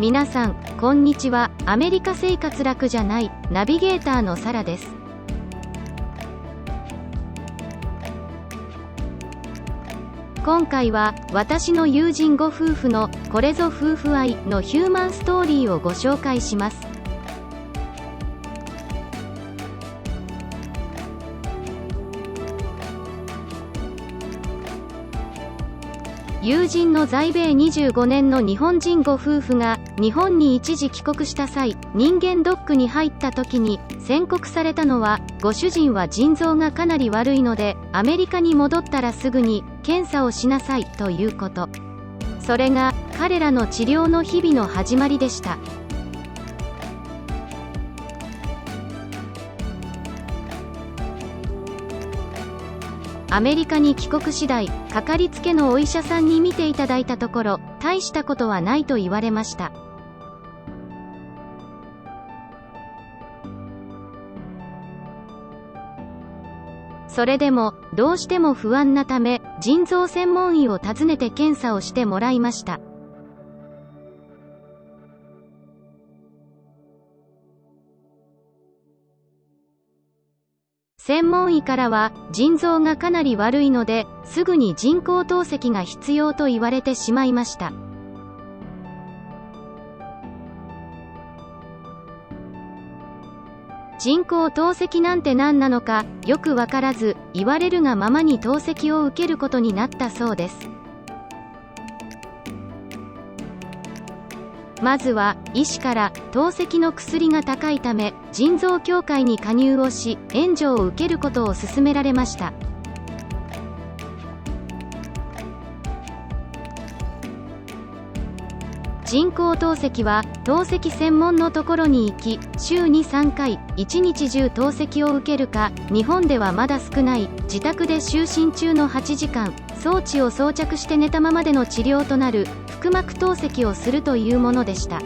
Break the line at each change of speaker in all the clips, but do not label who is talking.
皆さん、こんにちは。アメリカ生活楽じゃない、ナビゲーターのサラです。今回は、私の友人ご夫婦の、これぞ夫婦愛のヒューマンストーリーをご紹介します。友人の在米25年の日本人ご夫婦が日本に一時帰国した際、人間ドックに入った時に宣告されたのは、ご主人は腎臓がかなり悪いのでアメリカに戻ったらすぐに検査をしなさいということ。それが彼らの治療の日々の始まりでした。アメリカに帰国次第、かかりつけのお医者さんに診ていただいたところ、大したことはないと言われました。それでも、どうしても不安なため、腎臓専門医を訪ねて検査をしてもらいました。専門医からは、腎臓がかなり悪いので、すぐに人工透析が必要と言われてしまいました。人工透析なんて何なのか、よくわからず、言われるがままに透析を受けることになったそうです。まずは、医師から、透析の薬が高いため、腎臓協会に加入をし、援助を受けることを勧められました。人工透析は、透析専門のところに行き、週に3回、1日中透析を受けるか、日本ではまだ少ない、自宅で就寝中の8時間、装置を装着して寝たままでの治療となる、腹膜透析をするというものでした。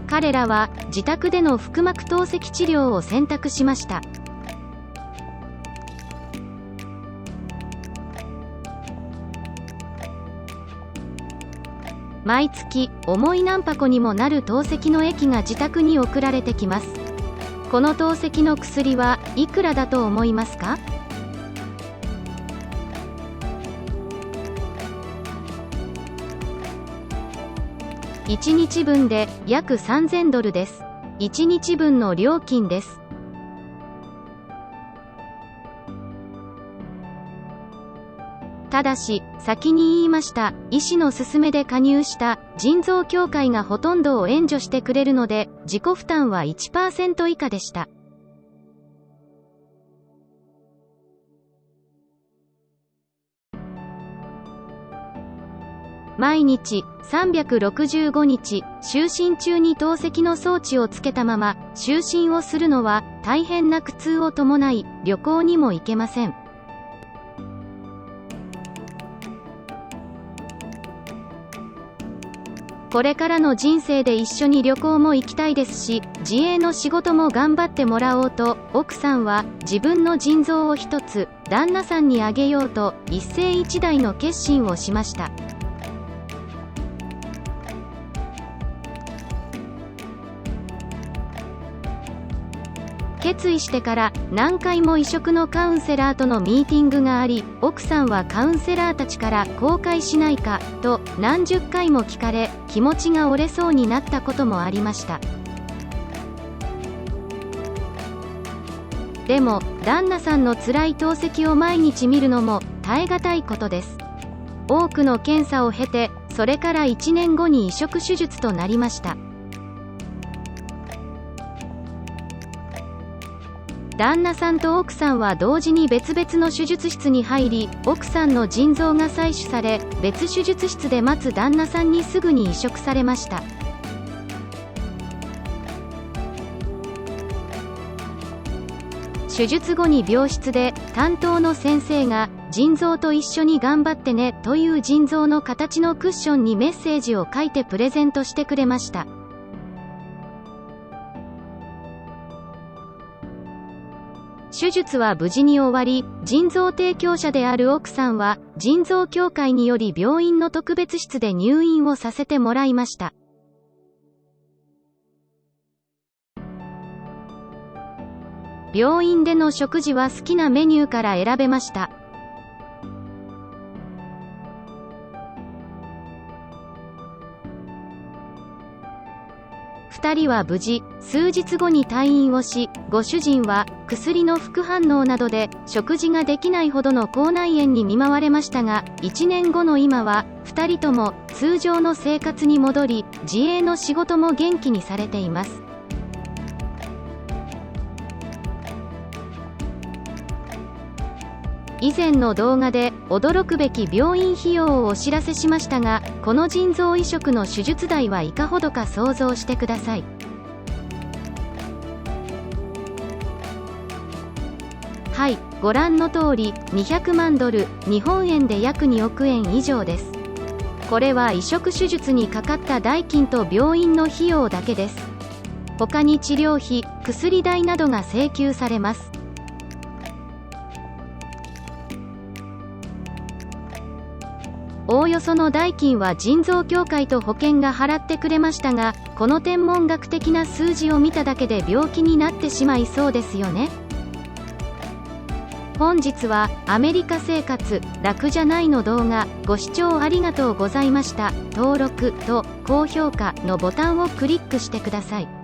彼らは、自宅での腹膜透析治療を選択しました。毎月、重い何箱にもなる透析の液が自宅に送られてきます。この透析の薬はいくらだと思いますか？1日分で約$3000です。1日分の料金です。ただし、先に言いました、医師の勧めで加入した腎臓協会がほとんどを援助してくれるので、自己負担は 1% 以下でした。毎日、365日、就寝中に透析の装置をつけたまま、就寝をするのは、大変な苦痛を伴い、旅行にも行けません。これからの人生で一緒に旅行も行きたいですし、自営の仕事も頑張ってもらおうと、奥さんは自分の腎臓を一つ、旦那さんにあげようと、一世一代の決心をしました。決意してから何回も異色のカウンセラーとのミーティングがあり、奥さんはカウンセラーたちから公開しないかと何十回も聞かれ、気持ちが折れそうになったこともありました。でも旦那さんの辛い透析を毎日見るのも耐え難いことです。多くの検査を経て、それから1年後に移植手術となりました。旦那さんと奥さんは同時に別々の手術室に入り、奥さんの腎臓が採取され、別手術室で待つ旦那さんにすぐに移植されました。手術後に病室で担当の先生が腎臓と一緒に頑張ってねという腎臓の形のクッションにメッセージを書いてプレゼントしてくれました。手術は無事に終わり、腎臓提供者である奥さんは、腎臓協会により病院の特別室で入院をさせてもらいました。病院での食事は好きなメニューから選べました。2人は無事、数日後に退院をし、ご主人は薬の副反応などで食事ができないほどの口内炎に見舞われましたが、1年後の今は2人とも通常の生活に戻り、自営の仕事も元気にされています。以前の動画で驚くべき病院費用をお知らせしましたが、この腎臓移植の手術代はいかほどか想像してください。はい、ご覧の通り200万ドル、日本円で約2億円以上です。これは移植手術にかかった代金と病院の費用だけです。他に治療費、薬代などが請求されます。おおよその代金は腎臓協会と保険が払ってくれましたが、この天文学的な数字を見ただけで病気になってしまいそうですよね。本日はアメリカ生活楽じゃないの動画ご視聴ありがとうございました。登録と高評価のボタンをクリックしてください。